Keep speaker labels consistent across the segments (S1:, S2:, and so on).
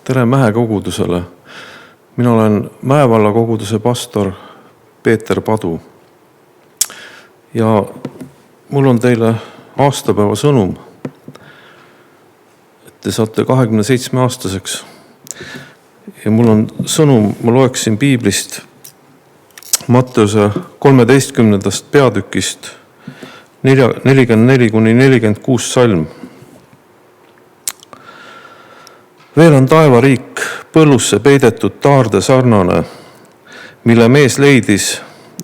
S1: Tere Mähe kogudusele. Mina olen Mäevalla koguduse pastor Peeter Padu. Ja mul on teile aastapäeva sõnum, et te saate 27-aastaseks. Ja mul on sõnum, ma loeksin piiblist Matteuse 13. peatükist 44-46 salm. Veel on taevariik põllusse peidetud taarde sarnane, mille mees leidis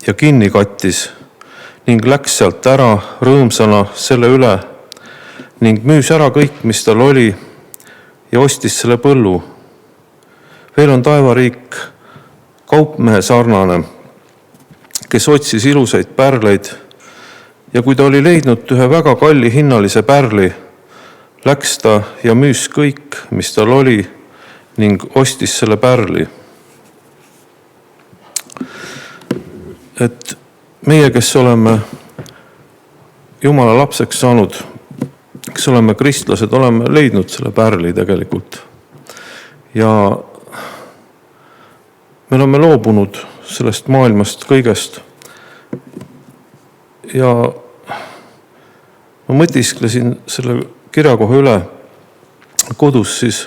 S1: ja kinni kattis ning läks sealt ära rõõmsana selle üle ning müüs ära kõik, mis tal oli ja ostis selle põllu. Veel on taevariik kaupmehe sarnane, kes otsis ilusaid pärleid ja kui ta oli leidnud ühe väga kalli hinnalise pärli, läks ta ja müüs kõik, mis tal oli ning ostis selle pärli. Et meie, kes oleme Jumala lapseks saanud, kes oleme kristlased, oleme leidnud selle pärli tegelikult. Ja me oleme loobunud sellest maailmast kõigest. Ja ma mõtisklesin selle kirjakoha üle kodus siis,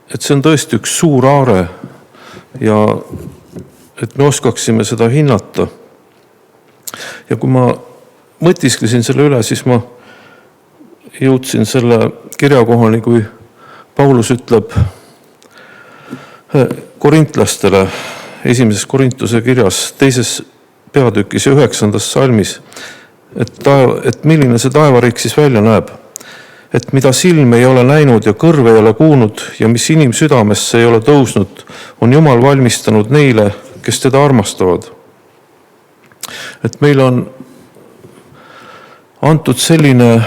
S1: et see on tõesti üks suur aare ja et me oskaksime seda hinnata. Ja kui ma mõtisklesin selle üle, siis ma jõudsin selle kirjakohani, kui Paulus ütleb korintlastele 1. Korintuse kirjas 2. peatükis ja 9. salmis, et milline see taevariik siis välja näeb. Et mida silm ei ole näinud ja kõrv ei ole kuulnud ja mis inimsüdamesse ei ole tõusnud, on Jumal valmistanud neile, kes teda armastavad. Et meil on antud selline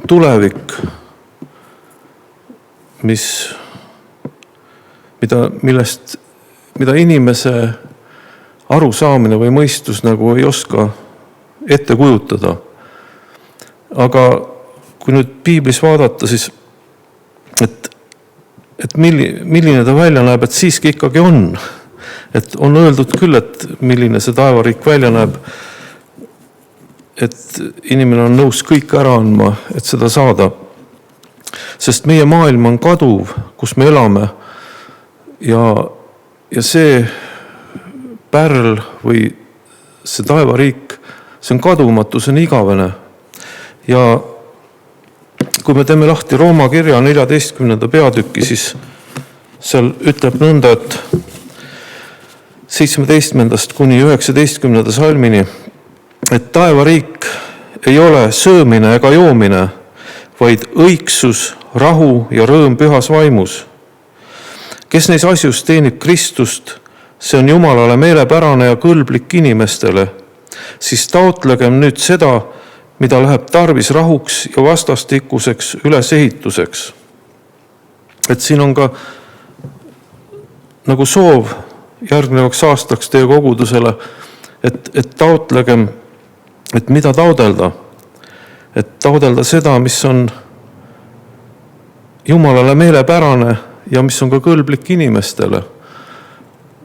S1: tulevik, mida inimese arusaamine või mõistus nagu ei oska ette kujutada. Aga kui nüüd piiblis vaadata, siis et milline ta välja näeb, et siiski ikkagi on. Et on öeldud küll, et milline see taevariik välja näeb, et inimene on nõus kõik ära andma, et seda saada. Sest meie maailm on kaduv, kus me elame ja see pärl või see taevariik, see on kadumatu, see on igavene. Ja kui me teeme lahti Rooma kirja 14. peatükki, siis seal ütleb nõnda, et 17. kuni 19. salmini, et taevariik ei ole söömine ega joomine, vaid õigsus, rahu ja rõõm pühas vaimus. Kes neis asjus teenib Kristust, see on Jumalale meelepärane ja kõlblik inimestele, siis taotlegem nüüd seda, mida läheb tarvis rahuks ja vastastikuseks ülesehituseks. Et siin on ka nagu soov järgnevaks aastaks teie kogudusele, et taotlegem, et mida taodelda. Et taodelda seda, mis on Jumalale meelepärane ja mis on ka kõlblik inimestele.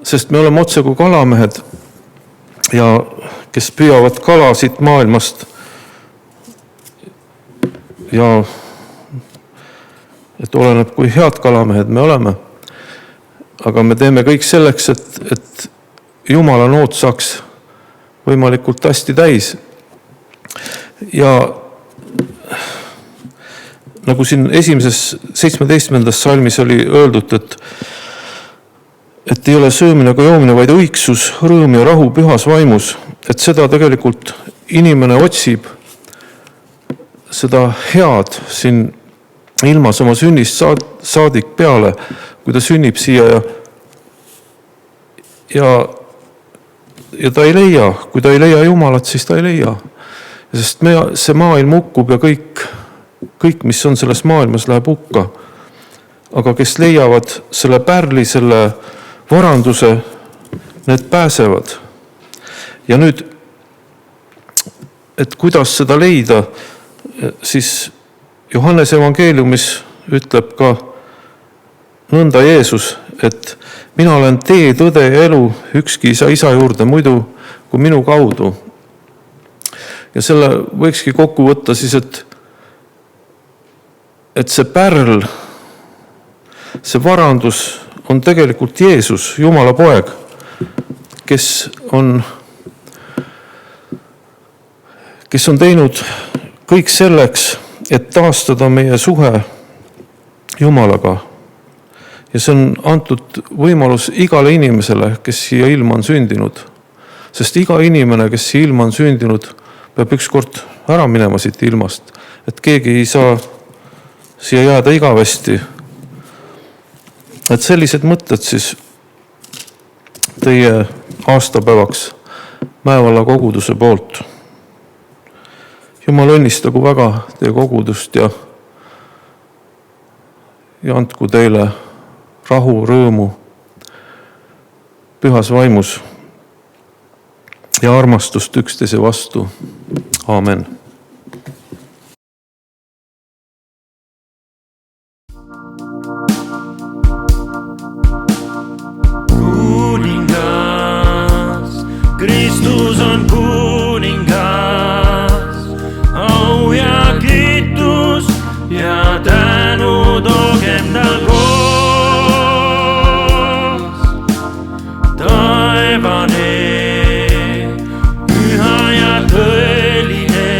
S1: Sest me oleme otse kui kalamehed ja kes püüavad kala siit maailmast ja et oleneb, kui head kalamehed me oleme. Aga me teeme kõik selleks, et Jumala nood saaks võimalikult hästi täis. Ja nagu siin 17. salmis oli öeldud, et ei ole söömine ega joomine, vaid õigsus, rõõm ja rahu pühas vaimus. Et seda tegelikult inimene otsib seda head siin ilmas oma sünnist saadik peale, kui ta sünnib siia ja ta ei leia, kui ta ei leia Jumalat, siis ta ei leia. Sest see maailm hukkub ja kõik, mis on selles maailmas, läheb hukka. Aga kes leiavad selle pärli, selle varanduse, need pääsevad. Ja nüüd, et kuidas seda leida, siis Johannese evangeeliumis ütleb ka nõnda Jeesus, et mina olen tee, tõde ja elu, ükski ei saa isa juurde muidu kui minu kaudu. Ja selle võikski kokku võtta siis, et see pärl, see varandus on tegelikult Jeesus, Jumala poeg, kes on teinud kõik selleks, et taastada meie suhe Jumalaga. Ja see on antud võimalus igale inimesele, kes siia ilma on sündinud. Sest iga inimene, kes siia ilma on sündinud, peab ükskord ära minema siit ilmast. Et keegi ei saa siia jääda igavesti. Et sellised mõtted siis teie aastapäevaks Mäevalla koguduse poolt. Jumal õnnistagu väga teie kogudust ja andku teile rahu, rõõmu, pühas vaimus ja armastust üksteise vastu. Aamen.
S2: Kuningas, Kristus on kuningas, au ja kiitus ja tänu toogem tal koos. Taevane, püha ja tõeline,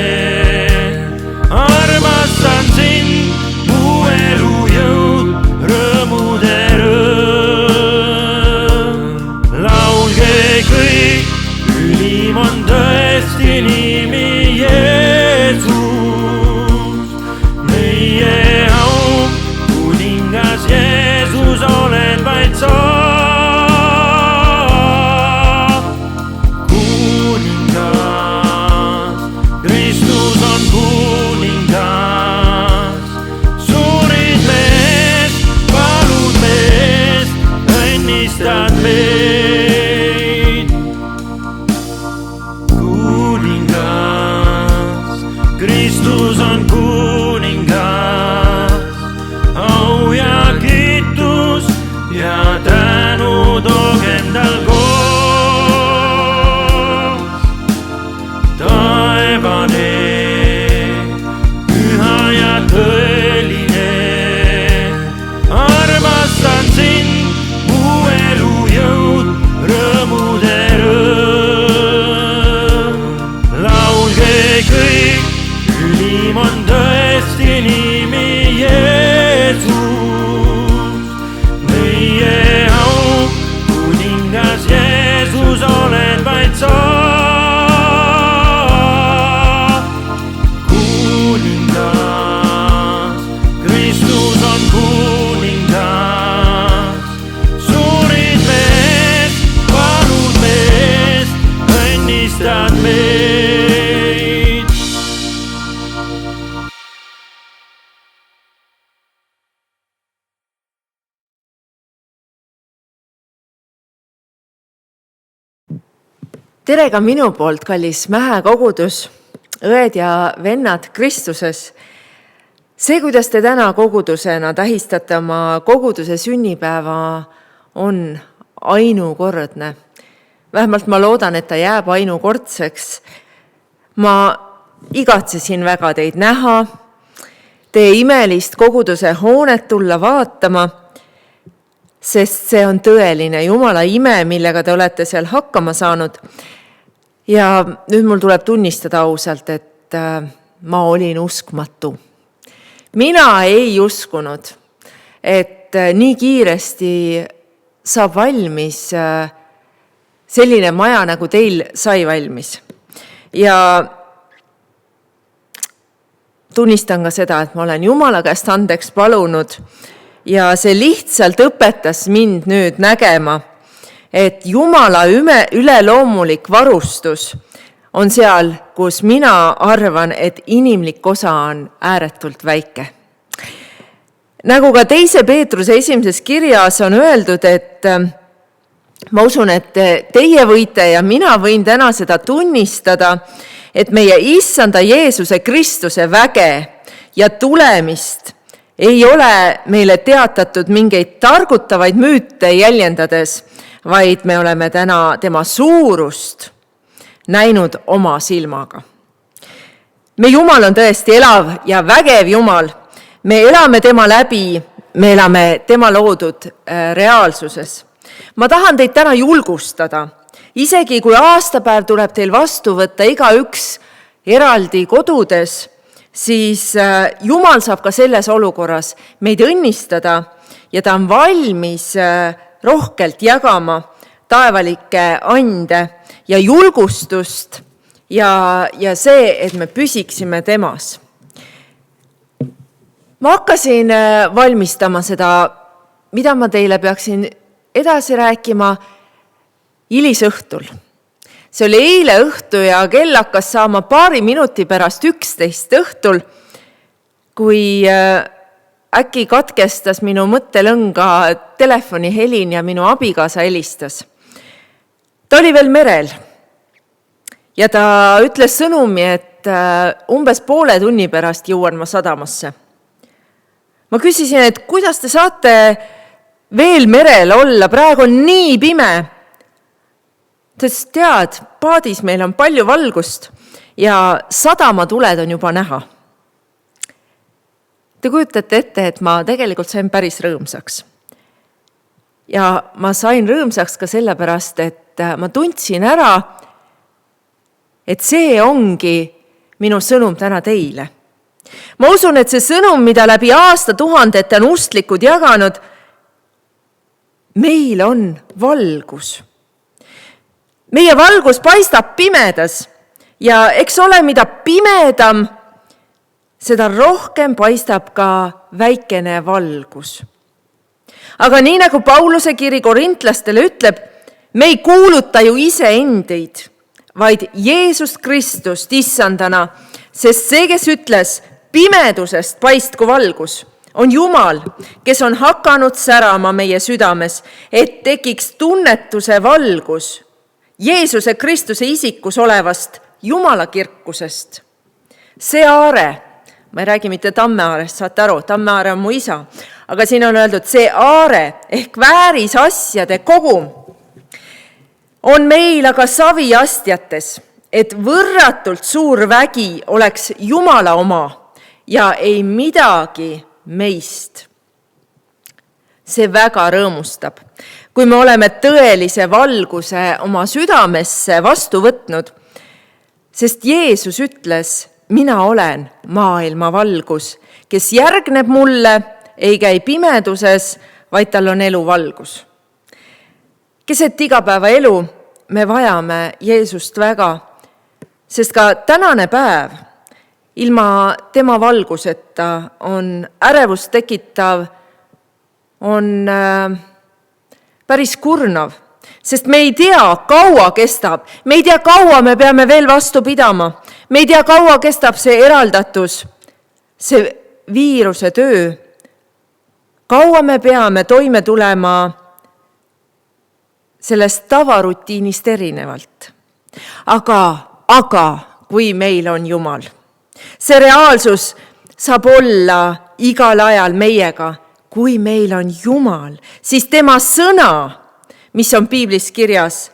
S2: armastan sind, mu elu jõud, rõõmude rõõm. Laulge kõik, ülim on tõesti nimi Jeesus, meie au, kuningas Jeesus oled vaid sa. Kuningas, Kristus on kuningas, suurid mees, palud mees, õnnistad meid. Kuningas, Kristus on kuningas, au ja kiitus ja tänu toogem tal koos. Taevane, püha ja tõeline, armastan sind, mu elu jõud, rõõmude rõõm. Laulge kõik, ülim on tõesti nimi Jeesus, meie au, kuningas Jeesus oled vaid sa. Kuningas, Kristus on kuningas, suurid mees, palud mees, õnnistad meid.
S3: Tere ka minu poolt, kallis Mäe kogudus, õed ja vennad Kristuses. See, kuidas te täna kogudusena tähistate oma koguduse sünnipäeva, on ainukordne. Vähemalt ma loodan, et ta jääb ainukordseks. Ma igatsesin väga teid näha, teie imelist koguduse hoonet tulla vaatama, sest see on tõeline Jumala ime, millega te olete seal hakkama saanud. Ja nüüd mul tuleb tunnistada ausalt, et ma olin uskmatu. Mina ei uskunud, et nii kiiresti saab valmis selline maja, nagu teil sai valmis. Ja tunnistan ka seda, et ma olen Jumala käest andeks palunud ja see lihtsalt õpetas mind nüüd nägema, et Jumala üleloomulik varustus on seal, kus mina arvan, et inimlik osa on ääretult väike. Nagu ka 2. Peetruse 1. kirjas on öeldud, et ma usun, et teie võite ja mina võin täna seda tunnistada, et meie Issanda Jeesuse Kristuse väge ja tulemist ei ole meile teatatud mingeid targutavaid müüte jäljendades, vaid me oleme täna tema suurust näinud oma silmaga. Me Jumal on tõesti elav ja vägev Jumal. Me elame tema läbi, me elame tema loodud reaalsuses. Ma tahan teid täna julgustada, isegi kui aastapäev tuleb teil vastu võtta igaüks eraldi kodudes, siis Jumal saab ka selles olukorras meid õnnistada ja ta on valmis rohkelt jagama taevalikke ande ja julgustust ja see, et me püsiksime temas. Ma hakkasin valmistama seda, mida ma teile peaksin edasi rääkima hilisõhtul. See oli eile õhtu ja kell hakkas saama paari minuti pärast 11 õhtul, kui äkki katkestas minu mõttelõnga telefoni helin ja minu abikaasa helistas. Ta oli veel merel ja ta ütles sõnumi, et umbes poole tunni pärast jõuan ma sadamasse. Ma küsisin, et kuidas te saate veel merel olla, praegu on nii pime. Ta ütles, tead, paadis meil on palju valgust ja sadamatuled on juba näha. Te kujutate ette, et ma tegelikult sain päris rõõmsaks. Ja ma sain rõõmsaks ka sellepärast, et ma tundsin ära, et see ongi minu sõnum täna teile. Ma usun, et see sõnum, mida läbi aastatuhandete on ustlikud jaganud, meil on valgus. Meie valgus paistab pimedas ja eks ole, mida pimedam, seda rohkem paistab ka väikene valgus. Aga nii nagu Pauluse kiri korintlastele ütleb, me ei kuuluta ju iseendeid, vaid Jeesus Kristust issandana, sest see, kes ütles, pimedusest paistku valgus, on Jumal, kes on hakanud särama meie südames, et tekiks tunnetuse valgus Jeesuse Kristuse isikus olevast Jumala kirkusest. See aare, ma ei räägi mitte Tammeaarest, saate aru, Tammeaare on mu isa, aga siin on öeldud, see aare ehk vääris asjade kogum on meil aga savi astjates, et võrratult suur vägi oleks Jumala oma ja ei midagi meist. See väga rõõmustab, kui me oleme tõelise valguse oma südamesse vastu võtnud, sest Jeesus ütles, mina olen maailma valgus, kes järgneb mulle, ei käi pimeduses, vaid tal on elu valgus. Keset igapäeva elu me vajame Jeesust väga, sest ka tänane päev ilma tema valguseta on ärevust tekitav, on päris kurnav, sest me ei tea, kaua kestab, me ei tea, kaua me peame veel vastu pidama, me ei tea, kaua kestab see eraldatus, see viiruse töö, kaua me peame toime tulema sellest tavarutiinist erinevalt. Aga kui meil on Jumal, see reaalsus saab olla igal ajal meiega. Kui meil on Jumal, siis tema sõna, mis on piiblis kirjas,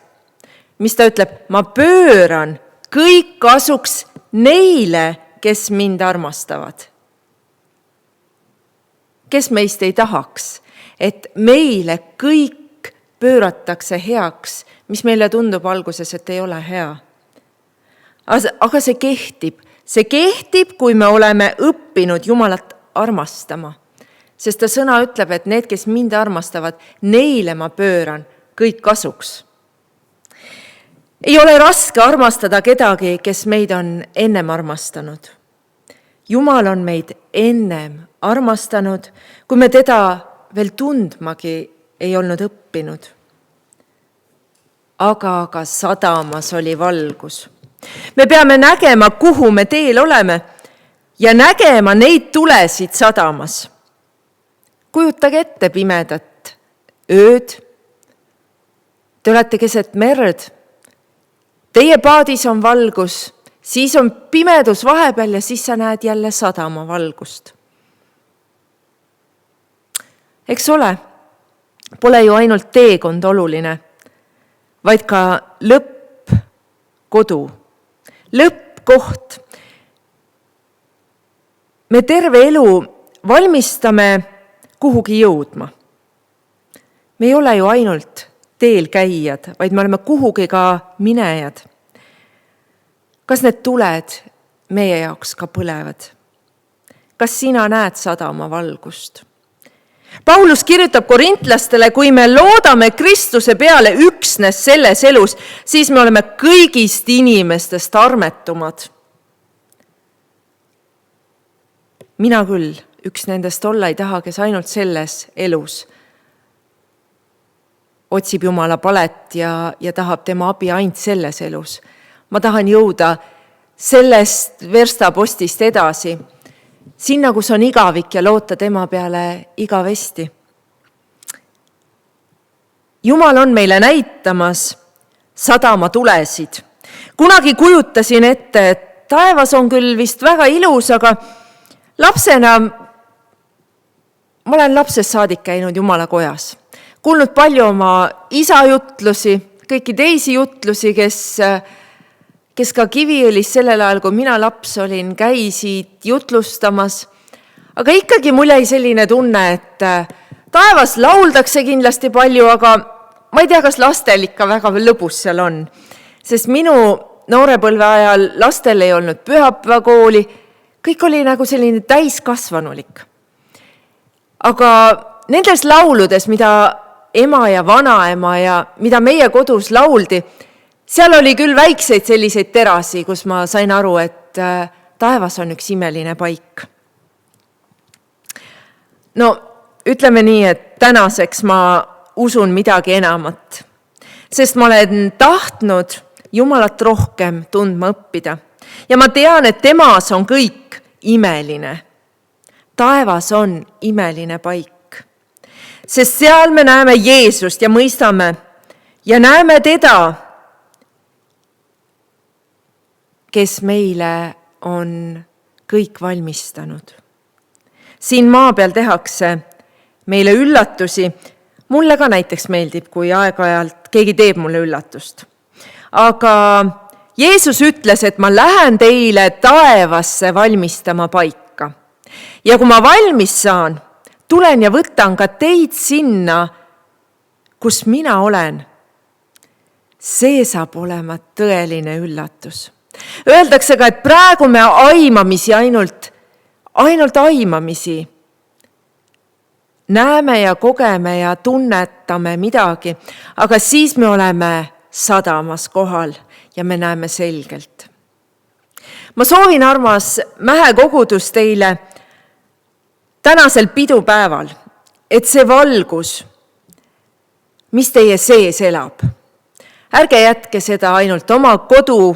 S3: mis ta ütleb, ma pööran kõik kasuks neile, kes mind armastavad. Kes meist ei tahaks, et meile kõik pööratakse heaks, mis meile tundub alguses, et ei ole hea. Aga see kehtib, kui me oleme õppinud Jumalat armastama. Sest ta sõna ütleb, et need, kes mind armastavad, neile ma pööran kõik kasuks. Ei ole raske armastada kedagi, kes meid on ennem armastanud. Jumal on meid ennem armastanud, kui me teda veel tundmagi ei olnud õppinud. Aga sadamas oli valgus. Me peame nägema, kuhu me teel oleme ja nägema neid tulesid sadamas. Kujutage ette pimedat ööd. Te olete keset merd. Teie paadis on valgus, siis on pimedus vahepeal ja siis sa näed jälle sadama valgust. Eks ole, pole ju ainult teekond oluline, vaid ka lõppkodu, lõppkoht. Me terve elu valmistame kuhugi jõudma. Me ei ole ju ainult teel käijad, vaid me oleme kuhugi ka minejad. Kas need tuled meie jaoks ka põlevad? Kas sina näed sadama valgust? Paulus kirjutab korintlastele, kui me loodame Kristuse peale üksnes selles elus, siis me oleme kõigist inimestest armetumad. Mina küll üks nendest olla ei taha, kes ainult selles elus otsib Jumala palet ja tahab tema abi ainult selles elus. Ma tahan jõuda sellest verstapostist edasi, sinna, kus on igavik ja loota tema peale igavesti. Jumal on meile näitamas sadama tulesid. Kunagi kujutasin ette, et taevas on küll vist väga ilus, aga lapsena ma olen lapsest saadik käinud Jumala kojas. Kuulnud palju oma isa jutlusi, kõiki teisi jutlusi, kes ka Kiviõlis sellel ajal, kui mina laps olin, käisid jutlustamas. Aga ikkagi mul jäi selline tunne, et taevas lauldakse kindlasti palju, aga ma ei tea, kas lastel ikka väga lõbus seal on. Sest minu noorepõlve ajal lastel ei olnud pühapäevakooli, kõik oli nagu selline täiskasvanulik. Aga nendes lauludes, mida ema ja vanaema ja mida meie kodus lauldi, seal oli küll väikseid selliseid terasi, kus ma sain aru, et taevas on üks imeline paik. No, ütleme nii, et tänaseks ma usun midagi enamat, sest ma olen tahtnud Jumalat rohkem tundma õppida. Ja ma tean, et temas on kõik imeline. Taevas on imeline paik, sest seal me näeme Jeesust ja mõistame ja näeme teda, kes meile on kõik valmistanud. Siin maa peal tehakse meile üllatusi. Mulle ka näiteks meeldib, kui aeg-ajalt keegi teeb mulle üllatust. Aga Jeesus ütles, et ma lähen teile taevasse valmistama paika. Ja kui ma valmis saan, tulen ja võtan ka teid sinna, kus mina olen. See saab olema tõeline üllatus. Öeldakse ka, et praegu me aimamisi ainult aimamisi. Näeme ja kogeme ja tunnetame midagi, aga siis me oleme sadamas kohal ja me näeme selgelt. Ma soovin, armas Mähe kogudus teile tänasel pidupäeval, et see valgus, mis teie sees elab, ärge jätke seda ainult oma kodu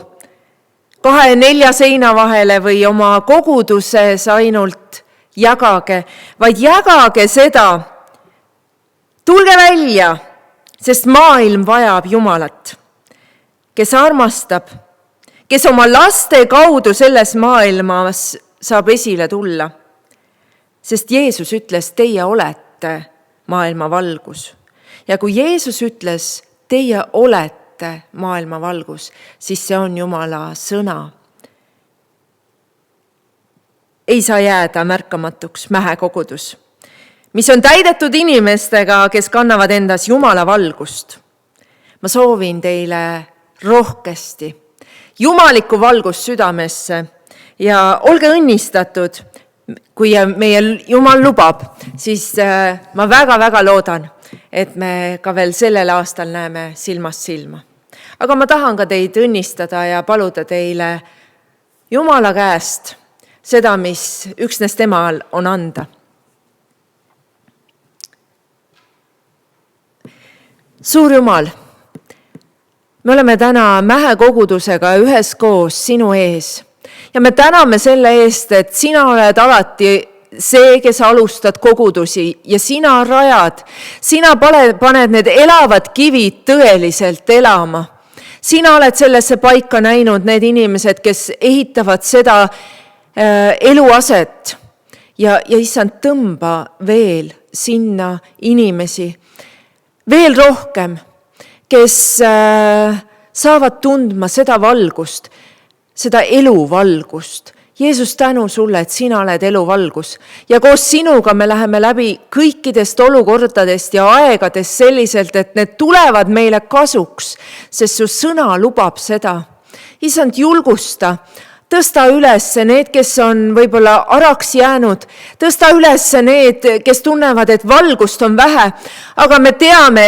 S3: 2-4 seina vahele või oma koguduses ainult jagage, vaid jagage seda. Tulge välja, sest maailm vajab Jumalat, kes armastab, kes oma laste kaudu selles maailmas saab esile tulla. Sest Jeesus ütles, teie olete maailma valgus. Ja kui Jeesus ütles, teie olete maailma valgus, siis see on Jumala sõna. Ei saa jääda märkamatuks Mähe kogudus, mis on täidetud inimestega, kes kannavad endas Jumala valgust. Ma soovin teile rohkesti jumalikku valgust südamesse ja olge õnnistatud, kui meie Jumal lubab, siis ma väga-väga loodan, et me ka veel sellel aastal näeme silmast silma. Aga ma tahan ka teid õnnistada ja paluda teile Jumala käest seda, mis üksnes temal on anda. Suur Jumal, me oleme täna Mähe kogudusega üheskoos sinu ees. Ja me täname selle eest, et sina oled alati see, kes alustad kogudusi ja sina rajad, sina paned need elavad kivid tõeliselt elama. Sina oled sellesse paika näinud need inimesed, kes ehitavad seda eluaset ja issand, tõmba veel sinna inimesi, veel rohkem, kes saavad tundma seda valgust, seda eluvalgust. Jeesus, tänu sulle, et sina oled eluvalgus ja koos sinuga me läheme läbi kõikidest olukordadest ja aegadest selliselt, et need tulevad meile kasuks, sest su sõna lubab seda. Issand, julgusta, tõsta üles need, kes on võib-olla araks jäänud, tõsta üles need, kes tunnevad, et valgust on vähe, aga me teame,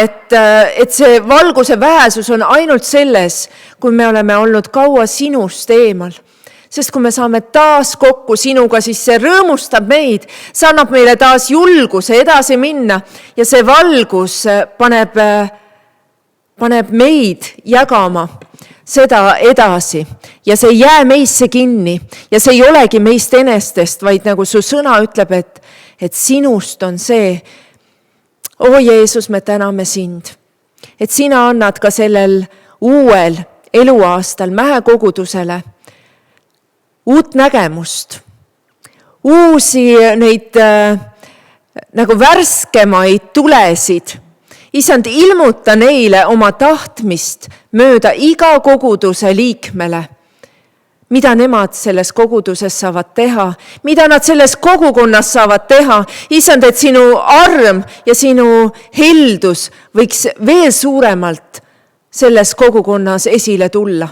S3: et see valguse vähesus on ainult selles, kui me oleme olnud kaua sinust eemal. Sest kui me saame taas kokku sinuga, siis see rõõmustab meid, see annab meile taas julguse edasi minna ja see valgus paneb meid jagama seda edasi ja see ei jää meisse kinni ja see ei olegi meist enestest, vaid nagu su sõna ütleb, et sinust on see. O Jeesus, me täname sind, et sina annad ka sellel uuel eluaastal Mähe-kogudusele uut nägemust, uusi neid nagu värskemaid tulesid. Issand, ilmuta neile oma tahtmist mööda iga koguduse liikmele, mida nemad selles koguduses saavad teha, mida nad selles kogukonnas saavad teha. Issand, et sinu arm ja sinu heldus võiks veel suuremalt selles kogukonnas esile tulla.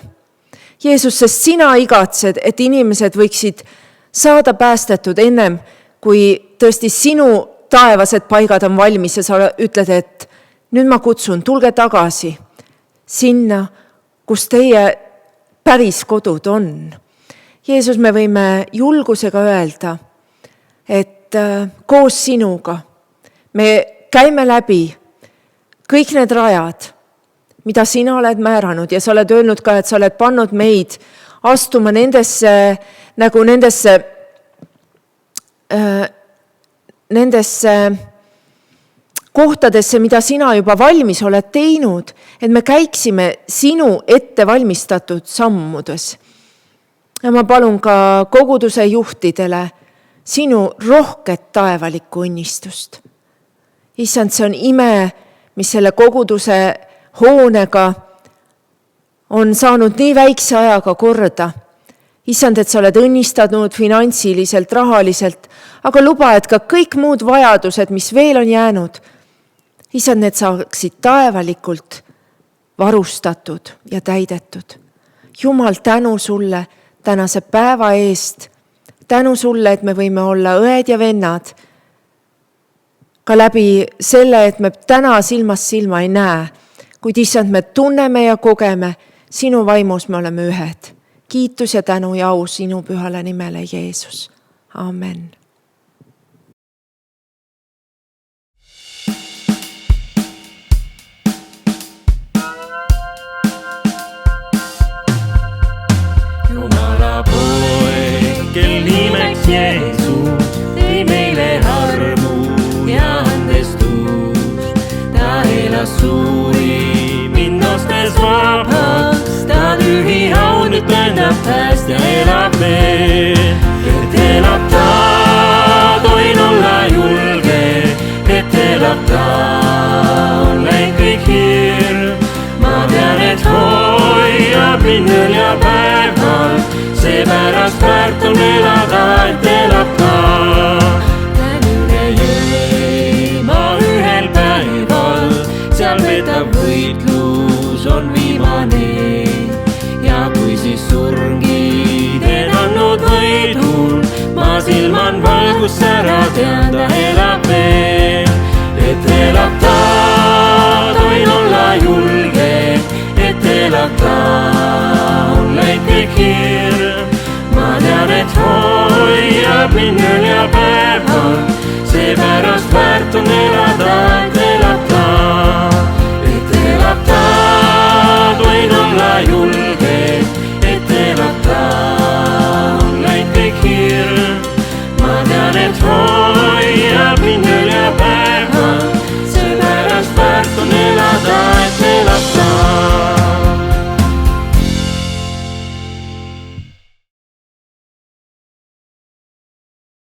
S3: Jeesus, sest sina igatsed, et inimesed võiksid saada päästetud ennem, kui tõesti sinu taevased paigad on valmis ja sa ütled, et nüüd ma kutsun, tulge tagasi sinna, kus teie päris kodud on. Jeesus, me võime julgusega öelda, et koos sinuga me käime läbi kõik need rajad, mida sina oled määranud ja sa oled öelnud ka, et sa oled pannud meid astuma nendesse kohtadesse, mida sina juba valmis oled teinud, et me käiksime sinu ette valmistatud sammudes. Ja ma palun ka koguduse juhtidele sinu rohket taevalikku õnnistust. Issand, see on ime, mis selle koguduse hoonega on saanud nii väikse ajaga korda. Issand, et sa oled õnnistanud finantsiliselt, rahaliselt, aga luba, et ka kõik muud vajadused, mis veel on jäänud, Issand, need saaksid taevalikult varustatud ja täidetud. Jumal, tänu sulle tänase päeva eest. Tänu sulle, et me võime olla õed ja vennad ka läbi selle, et me täna silmast silma ei näe. Kuid issand, me tunneme ja kogeme, sinu vaimus me oleme ühed. Kiitus ja tänu ja au sinu pühale nimele, Jeesus. Amen.
S2: Jumala poeg, kel nimeks Jeesus, tõi meile armu ja andestus. Ta elas suuri, mind nostes vabaks, ta tühi haud nüüd tähendab päästja elab veel. Et elab ta, tohin olla julge, et elab ta, on läinud kõik hirm. Ma tean, et hoiab linnel ja päeval, seepärast väärt on elada, et elab ta. Tän üle jõe ma ühel päeval, seal vetab võitlus on viimane. Ja kui siis surmgi teen andnud võidul, ma silman valgust ära tean, ta elab veel. Et elab ta, tohin olla julge, et elab ta, on läinud kõik hirm. Ma tean, et hoiab linnel ja päeval, seepärast väärt on elada, et